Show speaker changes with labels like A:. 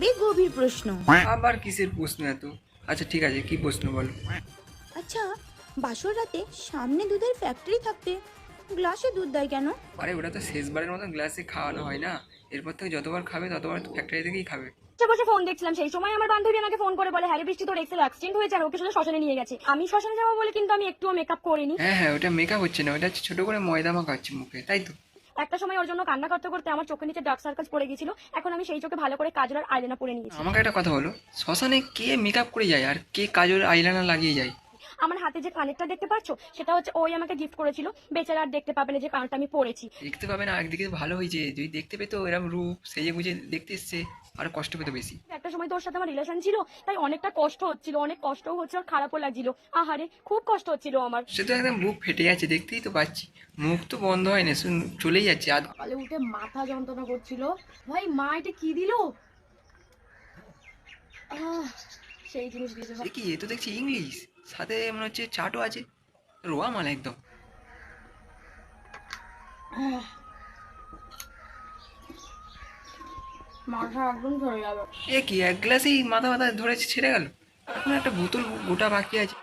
A: বেশ গভীর প্রশ্ন।
B: আবার কিসের প্রশ্ন এত? আচ্ছা ঠিক আছে, কি প্রশ্ন বলো।
A: আচ্ছা, বাসর রাতে সামনে দুধের ফ্যাক্টরি থাকতে গ্লাসে দুধ দেয় কেন?
B: আরে ওটা তো শেষবারের মতন গ্লাসে খাওয়ানো হয় না, এরপর থেকে যতবার খাবে ততবার ফ্যাক্টরি থেকেই খাবে।
C: বসে বসে ফোন দেখছিলাম, সেই সময় আমার বান্ধবী আমাকে ফোন করে বলে, হ্যারি বৃষ্টি, তোর এক্সেল অ্যাক্সিডেন্ট হয়েছে আর ওকে শুধু শ্মশানে নিয়ে গেছে। আমি শ্মশানে যাবো বলে কিন্তু আমি একটুও মেকআপ করিনি।
B: হ্যাঁ হ্যাঁ, ওটা মেকআপ হচ্ছে না, ওটা হচ্ছে ছোট করে ময়দা মাখা হচ্ছে মুখে, তাই তো?
C: একটা সময় ওর জন্য কান্না করতে করতে আমার চোখের নিচে ডার্ক সার্কেলস পড়ে গিয়েছিল, এখন আমি সেই চোখে ভালো করে কাজল আর আইলাইনার পরে নিয়েছি।
B: আমাকে একটা কথা বলো, শ্মশানে কে মেকআপ করে যায় আর কে কাজল আইলাইনার লাগিয়ে যায়?
C: আমার হাতে যে কানেরটা দেখতে পাচ্ছ, সেটা হচ্ছে ওই আমাকে গিফট করেছিল। বেচারা আর দেখতে পাবে না যে কানেরটা আমি পরেছি।
B: দেখতে পাবে না, একদিকে তো ভালো হয়েছে, যদি দেখতে পেতো এরকম রূপ সেজে গুজে দেখতে এসছে আরো কষ্ট পেতো বেশি।
C: একটা সময় তোর সাথে আমার রিলেশন ছিল, তাই অনেকটা কষ্ট হচ্ছিল, অনেক কষ্টও হচ্ছে আর খারাপও লাগছিল। আহারে, খুব কষ্ট হচ্ছিল আমার।
B: সে তো একদম বুক ফেটে যাচ্ছে, দেখতেই তো পাচ্ছি, মুখ তো বন্ধ হয় না, চলেই যাচ্ছে
C: সকালে উঠে মাথা যন্ত্রণা করছিল। ভাই, মা এটা কি দিল? সেই জিনিস দিয়েছে।
B: এ কি, এ তো দেখছি ইংলিশ, সাথে মনে হচ্ছে চাটও আছে, রোয়া মাল একদম।
C: মাথা একদম ধরে যাবে।
B: এ কি, এক গ্লাসেই মাথা মাথা ধরেছে ছেড়ে গেল, এখন একটা বোতল গোটা বাকি আছে।